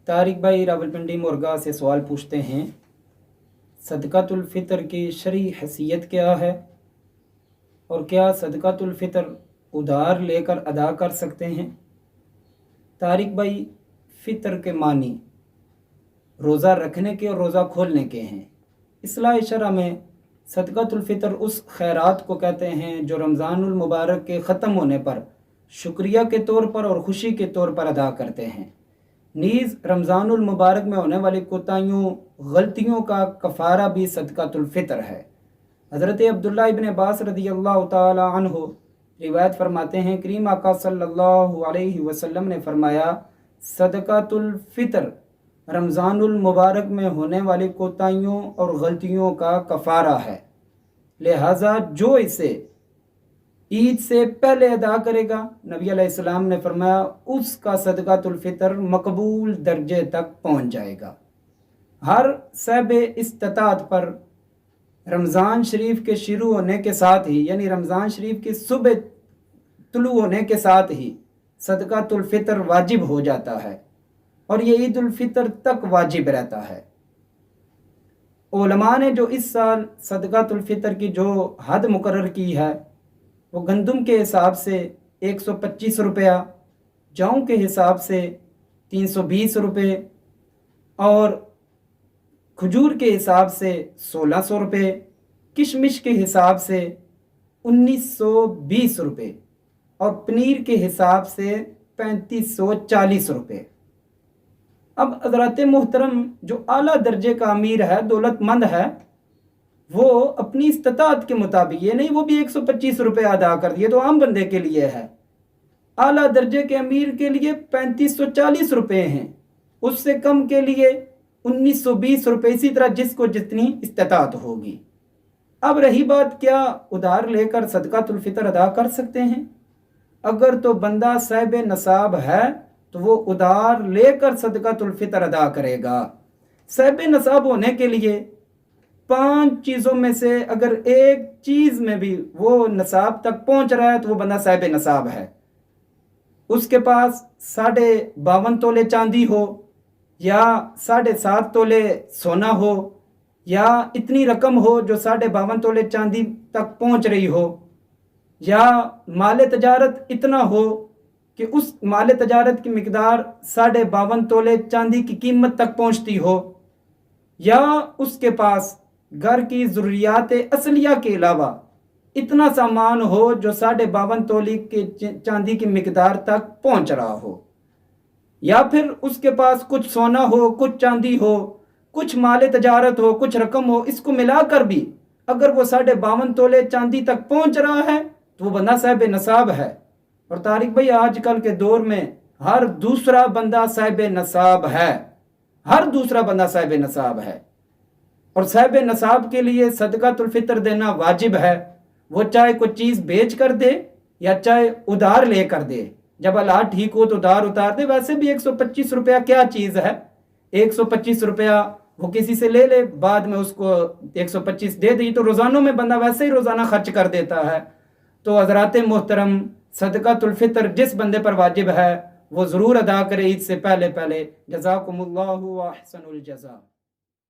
तारिक भाई रावलपिंडी मुर्गा से सवाल पूछते हैं, सदक़ातुल फ़ितर की शरई हैसियत क्या है और क्या सदक़ातुल फ़ितर उधार लेकर अदा कर सकते हैं। तारिक भाई, फ़ितर के मानी रोज़ा रखने के और रोज़ा खोलने के हैं। इस्लाह शरअ में सदक़ातुल फ़ितर उस खैरात को कहते हैं जो रमज़ानुल मुबारक के ख़त्म होने पर शुक्रिया के तौर पर और ख़ुशी के तौर पर अदा करते हैं। नीज़ रमज़ानुल मुबारक में होने वाली कोताहियों गलतियों का कफ़ारा भी सदक़ातुल फ़ितर है। हज़रत अब्दुल्लाह इब्न अब्बास रज़ियल्लाहु ताला अन्हु रिवायत फरमाते हैं, करीम आका सल्लल्लाहु अलैहि वसल्लम ने फरमाया, सदक़ातुल फ़ितर रमज़ानुल मुबारक में होने वाली कोताहियों और गलतियों का कफ़ारा है। लिहाजा जो इसे ईद से पहले अदा करेगा, नबी अलैहिस्सलाम ने फरमाया, उसका सदक़ातुल फ़ितर मकबूल दर्जे तक पहुँच जाएगा। हर साहिब इस्तिताअत पर रमज़ान शरीफ के शुरू होने के साथ ही, यानी रमज़ान शरीफ की सुबह तुलू होने के साथ ही सदक़ातुल फ़ितर वाजिब हो जाता है और ये ईद उल फ़ितर तक वाजिब रहता है। उलमा ने जो इस साल सदक़ातुल फ़ितर की जो हद मुकर्रर की है वो गंदम के हिसाब से 125 रुपया, जौ के हिसाब से 320 रुपये और खजूर के हिसाब से 1600 रुपये, किशमिश के हिसाब से 1920 रुपये और पनीर के हिसाब से 3540 रुपये। अब हज़रात मोहतरम, जो आला दर्जे का अमीर है, दौलतमंद है, वो अपनी इस्तिताअत के मुताबिक, ये नहीं वो भी 125 रुपये अदा कर दिए, तो आम बंदे के लिए है। आला दर्जे के अमीर के लिए 3540 रुपये हैं, उससे कम के लिए 1920 रुपये, इसी तरह जिसको जितनी इस्तिताअत होगी। अब रही बात, क्या उधार लेकर सदक़ातुल फ़ितर अदा कर सकते हैं? अगर तो बंदा साहिब नसाब है तो वो उधार लेकर सदक़ातुल फ़ितर अदा करेगा। साहिब नसाब होने के लिए 5 चीज़ों में से अगर एक चीज़ में भी वो नसाब तक पहुंच रहा है तो वो बंदा साहिब नसाब है। उसके पास 52.5 तोले चांदी हो या 7.5 तोले सोना हो या इतनी रकम हो जो 52.5 तोले चांदी तक पहुंच रही हो, या माल तजारत इतना हो कि उस माल तजारत की मिकदार 52.5 तोले चांदी की कीमत तक पहुंचती हो, या उसके पास घर की ज़रूरियात असलिया के अलावा इतना सामान हो जो 52.5 तोले के चांदी की मिकदार तक पहुंच रहा हो, या फिर उसके पास कुछ सोना हो, कुछ चांदी हो, कुछ माल तजारत हो, कुछ रकम हो, इसको मिलाकर भी अगर वो 52.5 तोले चांदी तक पहुंच रहा है तो वो बंदा साहिब नसाब है। और तारिक भाई, आजकल के दौर में हर दूसरा बंदा साहिब नसाब है, हर दूसरा बंदा साहिब नसाब है। और साहिब नसाब के लिए सदक़ातुल फ़ितर देना वाजिब है, वो चाहे कोई चीज़ बेच कर दे या चाहे उधार ले कर दे। जब हालात ठीक हो तो उधार उतार दे। वैसे भी 125 रुपया क्या चीज़ है, 125 रुपया वो किसी से ले ले, बाद में उसको 125 दे दी तो रोज़ानों में बंदा वैसे ही रोज़ाना खर्च कर देता है। तो हज़रात मोहतरम, सदक़ातुल फ़ितर जिस बंदे पर वाजिब है वो ज़रूर अदा करे ईद से पहले पहले। जज़ाकुमुल्लाहु व अहसनुल जज़ा।